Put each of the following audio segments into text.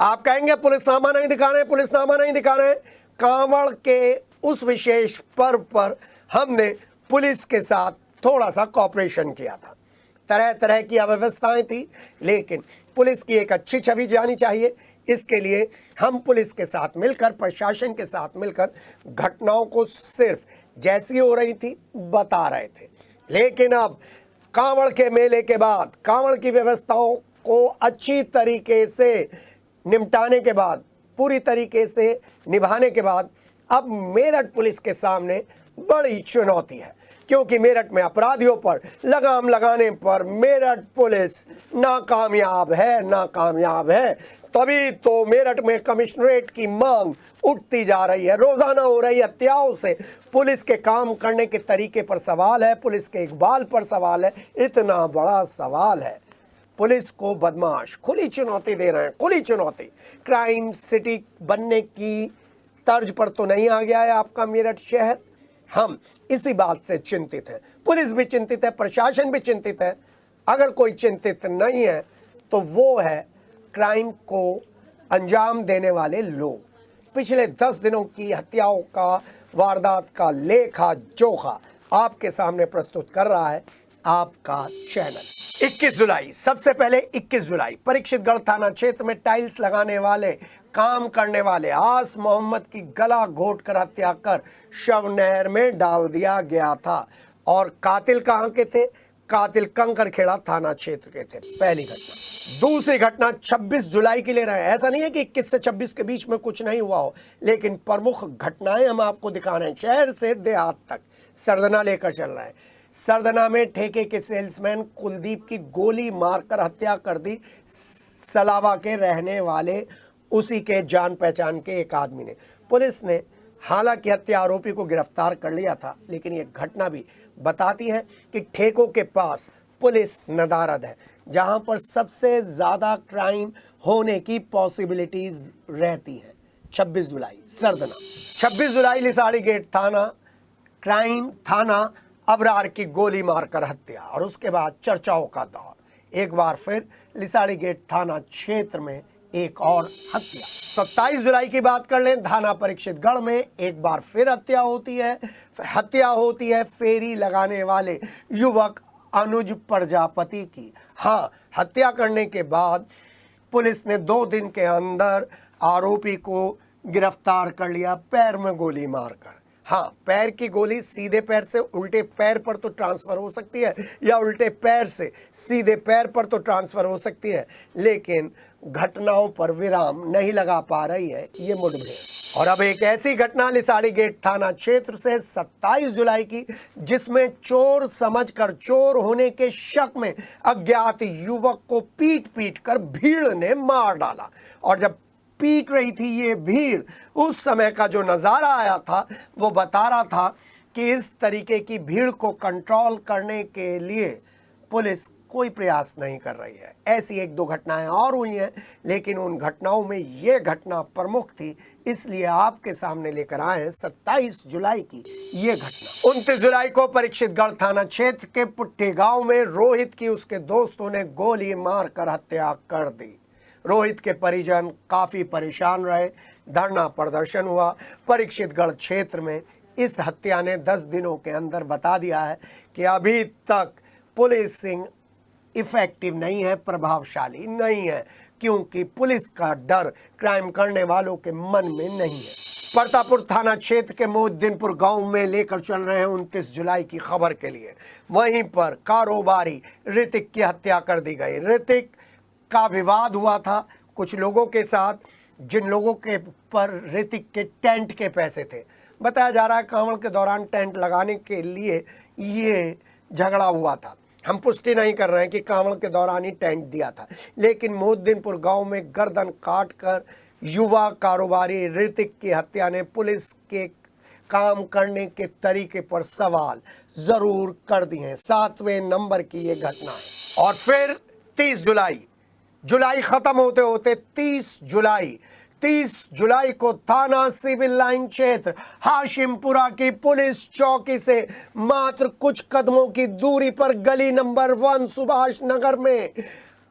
आप कहेंगे पुलिसनामा नहीं दिखा रहे, पुलिसनामा नहीं दिखा रहे। कांवड़ के उस विशेष पर्व पर हमने पुलिस के साथ थोड़ा सा कॉपरेशन किया था। तरह तरह की अव्यवस्थाएं थी, लेकिन पुलिस की एक अच्छी छवि जानी चाहिए। इसके लिए हम पुलिस के साथ मिलकर, प्रशासन के साथ मिलकर घटनाओं को सिर्फ जैसी हो रही थी बता रहे थे। लेकिन अब कांवड़ के मेले के बाद, कांवड़ की व्यवस्थाओं को अच्छी तरीके से निपटाने के बाद, पूरी तरीके से निभाने के बाद, अब मेरठ पुलिस के सामने बड़ी चुनौती है, क्योंकि मेरठ में अपराधियों पर लगाम लगाने पर मेरठ पुलिस नाकामयाब है। तभी तो मेरठ में कमिश्नरेट की मांग उठती जा रही है। रोजाना हो रही हत्याओं से पुलिस के काम करने के तरीके पर सवाल है, पुलिस के इकबाल पर सवाल है। इतना बड़ा सवाल है, पुलिस को बदमाश खुली चुनौती दे रहे हैं, खुली चुनौती। क्राइम सिटी बनने की तर्ज पर तो नहीं आ गया है आपका मेरठ शहर। हम इसी बात से चिंतित हैं, पुलिस भी चिंतित है, प्रशासन भी चिंतित है। अगर कोई चिंतित नहीं है तो वो है क्राइम को अंजाम देने वाले लोग। पिछले 10 दिनों की हत्याओं का, वारदात का लेखा जोखा आपके सामने प्रस्तुत कर रहा है आपका चैनल। 21 जुलाई, सबसे पहले 21 जुलाई परीक्षितगढ़ थाना क्षेत्र में टाइल्स लगाने वाले, काम करने वाले आस मोहम्मद की गला घोट कर हत्या कर शव नहर में डाल दिया गया था। और कातिल कहाँ के थे? कातिल कंकरखेड़ा थाना क्षेत्र के थे। पहली घटना। दूसरी घटना 26 जुलाई की ले रहे हैं। ऐसा नहीं है कि 21 से 26 के बीच में कुछ नहीं हुआ हो, लेकिन प्रमुख घटनाएं हम आपको दिखा रहे हैं। शहर से देहात तक सरदना लेकर चल रहे हैं। सरदना में ठेके के सेल्समैन कुलदीप की गोली मारकर हत्या कर दी सलावा के रहने वाले उसी के जान पहचान के एक आदमी ने। पुलिस ने हालांकि हत्या आरोपी को गिरफ्तार कर लिया था, लेकिन ये घटना भी बताती है कि ठेकों के पास पुलिस नदारद है, जहां पर सबसे ज़्यादा क्राइम होने की पॉसिबिलिटीज़ रहती हैं। 26 जुलाई सरदना, 26 जुलाई लिसाड़ी गेट थाना, क्राइम थाना, अबरार की गोली मारकर हत्या, और उसके बाद चर्चाओं का दौर। एक बार फिर लिसाड़ी गेट थाना क्षेत्र में एक और हत्या। 27 जुलाई की बात कर लें, थाना परीक्षितगढ़ में एक बार फिर हत्या होती है फेरी लगाने वाले युवक अनुज प्रजापति की। हाँ, हत्या करने के बाद पुलिस ने 2 दिन के अंदर आरोपी को गिरफ्तार कर लिया, पैर में गोली मारकर। हाँ, पैर की गोली सीधे पैर से उल्टे पैर पर तो ट्रांसफ़र हो सकती है, या उल्टे पैर से सीधे पैर पर तो ट्रांसफ़र हो सकती है, लेकिन घटनाओं पर विराम नहीं लगा पा रही है ये मुठभेड़। और अब एक ऐसी घटना लिसाड़ी गेट थाना क्षेत्र से 27 जुलाई की, जिसमें चोर समझकर, चोर होने के शक में अज्ञात युवक को पीट कर भीड़ ने मार डाला। और जब पीट रही थी ये भीड़, उस समय का जो नज़ारा आया था वो बता रहा था कि इस तरीके की भीड़ को कंट्रोल करने के लिए पुलिस कोई प्रयास नहीं कर रही है। ऐसी 1-2 घटनाएं और हुई हैं, लेकिन उन घटनाओं में ये घटना प्रमुख थी, इसलिए आपके सामने लेकर आए हैं 27 जुलाई की ये घटना। 29 जुलाई को परीक्षितगढ़ थाना क्षेत्र के पुट्ठी गांव में रोहित की उसके दोस्तों ने गोली मारकर हत्या कर दी। रोहित के परिजन काफ़ी परेशान रहे, धरना प्रदर्शन हुआ। परीक्षितगढ़ क्षेत्र में इस हत्या ने 10 दिनों के अंदर बता दिया है कि अभी तक पुलिसिंग इफेक्टिव नहीं है, प्रभावशाली नहीं है, क्योंकि पुलिस का डर क्राइम करने वालों के मन में नहीं है। परतापुर थाना क्षेत्र के मोहद्दीनपुर गांव में लेकर चल रहे हैं 29 जुलाई की खबर के लिए। वहीं पर कारोबारी ऋतिक की हत्या कर दी गई। ऋतिक का विवाद हुआ था कुछ लोगों के साथ, जिन लोगों के पर ऋतिक के टेंट के पैसे थे। बताया जा रहा है कांवड़ के दौरान टेंट लगाने के लिए ये झगड़ा हुआ था। हम पुष्टि नहीं कर रहे हैं कि कांवड़ के दौरान ही टेंट दिया था, लेकिन मोहद्दीनपुर गांव में गर्दन काटकर युवा कारोबारी ऋतिक की हत्या ने पुलिस के काम करने के तरीके पर सवाल जरूर कर दिए हैं। 7वें नंबर की ये घटना है। और फिर 30 जुलाई खत्म होते होते 30 जुलाई को थाना सिविल लाइन क्षेत्र हाशिमपुरा की पुलिस चौकी से मात्र कुछ कदमों की दूरी पर गली नंबर 1 सुभाष नगर में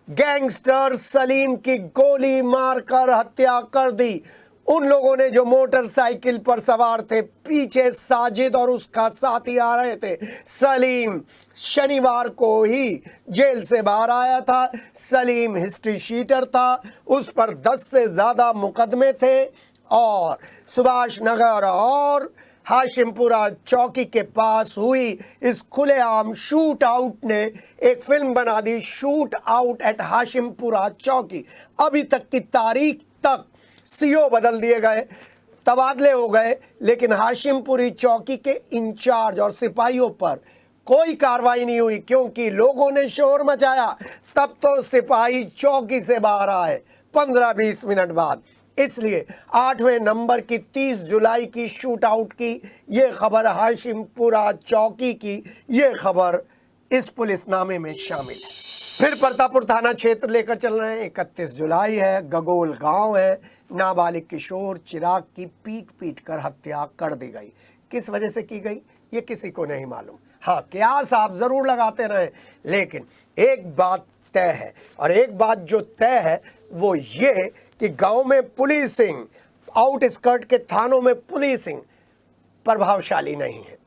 गैंगस्टर सलीम की गोली मारकर हत्या कर दी। उन लोगों ने जो मोटरसाइकिल पर सवार थे, पीछे साजिद और उसका साथी आ रहे थे। सलीम शनिवार को ही जेल से बाहर आया था। सलीम हिस्ट्री शीटर था, उस पर 10 से ज़्यादा मुकदमे थे और सुभाष नगर और हाशिमपुरा चौकी के पास हुई इस खुलेआम शूट आउट ने एक फिल्म बना दी, शूट आउट एट हाशिमपुरा चौकी। अभी तक की तारीख तक सीओ बदल दिए गए, तबादले हो गए, लेकिन हाशिमपुरी चौकी के इंचार्ज और सिपाहियों पर कोई कार्रवाई नहीं हुई, क्योंकि लोगों ने शोर मचाया। तब तो सिपाही चौकी से बाहर आए 15-20 मिनट बाद। इसलिए 8वें नंबर की 30 जुलाई की शूट आउट की ये खबर, हाशिमपुरा चौकी की ये खबर इस पुलिसनामे में शामिल है। फिर प्रतापपुर थाना क्षेत्र लेकर चल रहे हैं। 31 जुलाई है, गगोल गांव है। नाबालिग किशोर चिराग की पीट पीट कर हत्या कर दी गई। किस वजह से की गई ये किसी को नहीं मालूम। हाँ, कयास आप जरूर लगाते रहे, लेकिन एक बात तय है, और एक बात जो तय है वो ये कि गांव में पुलिसिंग, आउटस्कर्ट के थानों में पुलिसिंग प्रभावशाली नहीं है,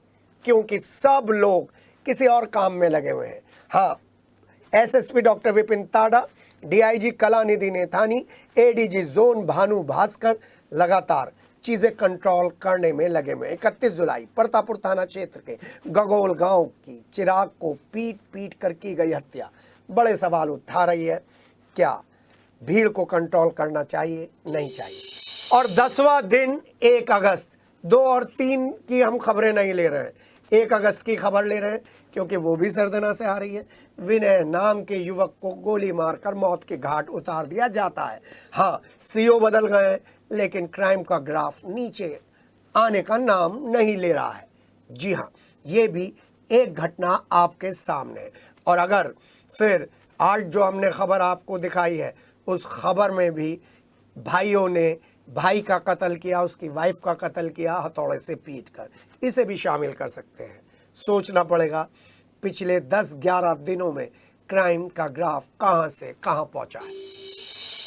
क्योंकि सब लोग किसी और काम में लगे हुए हैं। हाँ, SSP doctor Vipin Tada, DIG Kalanidhi Naithani, ADG zone Bhanu Bhaskar लगातार चीजें कंट्रोल करने में लगे हुए। 31 जुलाई प्रतापपुर थाना क्षेत्र के गगोल गांव की चिराग को पीट पीट कर की गई हत्या बड़े सवाल उठा रही है। क्या भीड़ को कंट्रोल करना चाहिए, नहीं चाहिए? और 10वां दिन 1 अगस्त, 2 और 3 की हम खबरें नहीं ले रहे हैं, 1 अगस्त की खबर ले रहे हैं, क्योंकि वो भी सरदना से आ रही है। विनय नाम के युवक को गोली मारकर मौत के घाट उतार दिया जाता है। हाँ, सीओ बदल गए, लेकिन क्राइम का ग्राफ नीचे आने का नाम नहीं ले रहा है। जी हाँ, ये भी एक घटना आपके सामने है। और अगर फिर आज जो हमने खबर आपको दिखाई है, उस खबर में भी भाइयों ने भाई का कत्ल किया, उसकी वाइफ का कत्ल किया हथौड़े से पीट कर, इसे भी शामिल कर सकते हैं। सोचना पड़ेगा पिछले 10-11 दिनों में क्राइम का ग्राफ कहां से कहां पहुंचा है।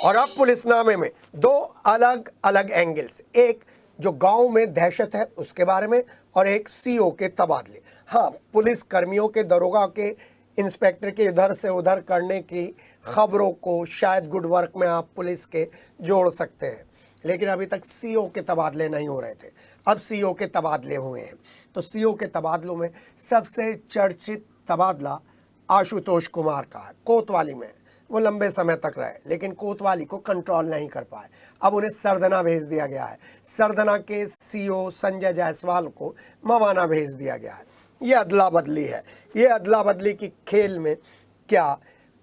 और अब पुलिसनामे में 2 अलग अलग एंगल्स, एक जो गांव में दहशत है उसके बारे में, और एक सीओ के तबादले। हाँ, पुलिस कर्मियों के, दरोगा के, इंस्पेक्टर के इधर से उधर करने की खबरों को शायद गुड वर्क में आप पुलिस के जोड़ सकते हैं, लेकिन अभी तक सीओ के तबादले नहीं हो रहे थे। अब सीओ के तबादले हुए हैं। तो सीओ के तबादलों में सबसे चर्चित तबादला आशुतोष कुमार का है, कोतवाली में। वो लंबे समय तक रहे, लेकिन कोतवाली को कंट्रोल नहीं कर पाए। अब उन्हें सरदना भेज दिया गया है। सरदना के सीओ संजय जायसवाल को मवाना भेज दिया गया है। ये अदला बदली है। ये अदला बदली की खेल में क्या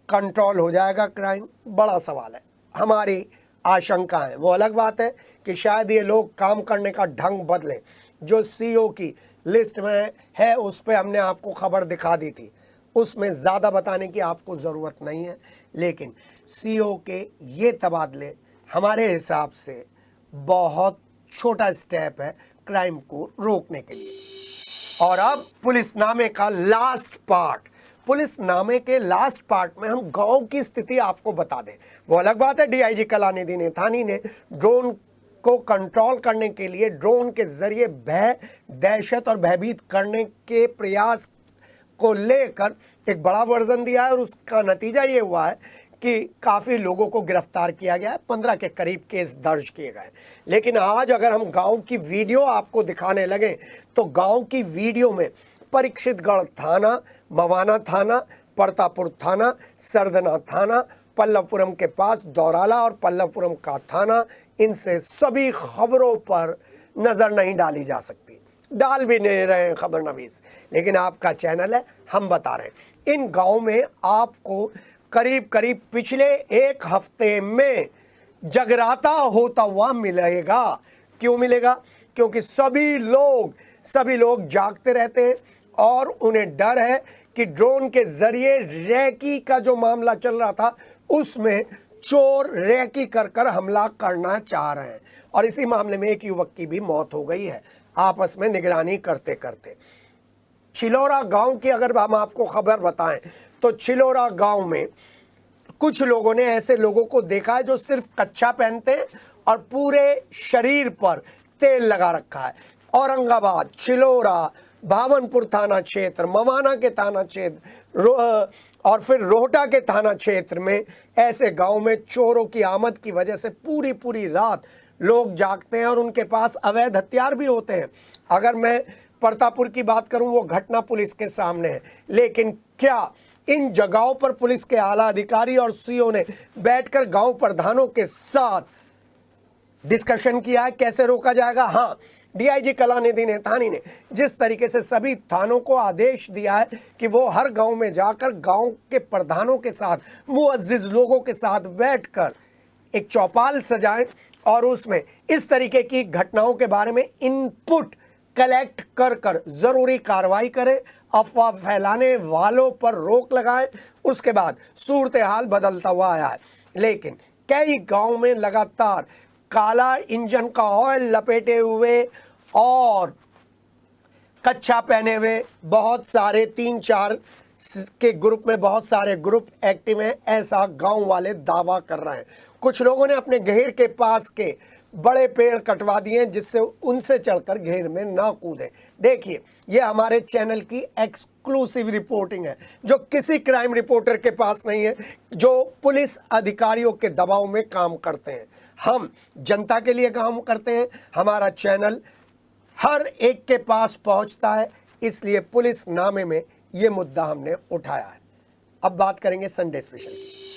कंट्रोल हो जाएगा क्राइम, बड़ा सवाल है। हमारी आशंका है, वो अलग बात है कि शायद ये लोग काम करने का ढंग बदलें। जो सीओ की लिस्ट में है उस पर हमने आपको खबर दिखा दी थी, उसमें ज़्यादा बताने की आपको ज़रूरत नहीं है, लेकिन सीओ के ये तबादले हमारे हिसाब से बहुत छोटा स्टेप है क्राइम को रोकने के लिए। और अब पुलिसनामे का लास्ट पार्ट, पुलिसनामे के लास्ट पार्ट में हम गांव की स्थिति आपको बता दें। वो अलग बात है, डीआईजी कलानिधि नेथानी ने ड्रोन को कंट्रोल करने के लिए ड्रोन के जरिए भय, दहशत और भयभीत करने के प्रयास को लेकर एक बड़ा वर्जन दिया है, और उसका नतीजा ये हुआ है कि काफ़ी लोगों को गिरफ्तार किया गया है, 15 के करीब केस दर्ज किए गए। लेकिन आज अगर हम गांव की वीडियो आपको दिखाने लगे तो गांव की वीडियो में परीक्षितगढ़ थाना, मवाना थाना, प्रतापपुर थाना, सरदना थाना, पल्लवपुरम के पास दौराला और पल्लवपुरम का थाना, इनसे सभी खबरों पर नज़र नहीं डाली जा सकती। डाल भी नहीं रहे हैं खबर नवीस, लेकिन आपका चैनल है, हम बता रहे हैं। इन गाँव में आपको करीब करीब पिछले 1 हफ्ते में जगराता होता हुआ मिलेगा। क्यों मिलेगा? क्योंकि सभी लोग जागते रहते हैं और उन्हें डर है कि ड्रोन के जरिए रैकी का जो मामला चल रहा था उसमें चोर रैकी कर हमला करना चाह रहे हैं। और इसी मामले में एक युवक की भी मौत हो गई है आपस में निगरानी करते करते। छिलोरा गांव की अगर हम आपको खबर बताएं तो छिलोरा गांव में कुछ लोगों ने ऐसे लोगों को देखा है जो सिर्फ कच्छा पहनते हैं और पूरे शरीर पर तेल लगा रखा है। औरंगाबाद, चिलौरा, भावनपुर थाना क्षेत्र, मवाना के थाना क्षेत्र और फिर रोहटा के थाना क्षेत्र में ऐसे गांव में चोरों की आमद की वजह से पूरी पूरी रात लोग जागते हैं और उनके पास अवैध हथियार भी होते हैं। अगर मैं परतापुर की बात करूं, वो घटना पुलिस के सामने है, लेकिन क्या इन जगहों पर पुलिस के आला अधिकारी और सीओ ने बैठकर गांव प्रधानों के साथ डिस्कशन किया है कैसे रोका जाएगा? हाँ, डीआईजी कलानिधि नैथानी ने जिस तरीके से सभी थानों को आदेश दिया है कि वो हर गांव में जाकर गांव के प्रधानों के साथ, मुअज्जिज लोगों के साथ बैठकर एक चौपाल सजाएं और उसमें इस तरीके की घटनाओं के बारे में इनपुट कलेक्ट कर जरूरी कार्रवाई करें, अफवाह फैलाने वालों पर रोक लगाएं। उसके बाद सूरत हाल बदलता हुआ आया है, लेकिन कई गांव में लगातार काला इंजन का ऑयल लपेटे हुए और कच्छा पहने हुए बहुत सारे 3-4 के ग्रुप में बहुत सारे ग्रुप एक्टिव हैं, ऐसा गांव वाले दावा कर रहे हैं। कुछ लोगों ने अपने घेर के पास के बड़े पेड़ कटवा दिए जिससे उनसे चढ़कर घेर में ना कूदें। देखिए, ये हमारे चैनल की एक्सक्लूसिव रिपोर्टिंग है जो किसी क्राइम रिपोर्टर के पास नहीं है, जो पुलिस अधिकारियों के दबाव में काम करते हैं। हम जनता के लिए काम करते हैं, हमारा चैनल हर एक के पास पहुंचता है, इसलिए पुलिस नामे में ये मुद्दा हमने उठाया है। अब बात करेंगे संडे स्पेशल की।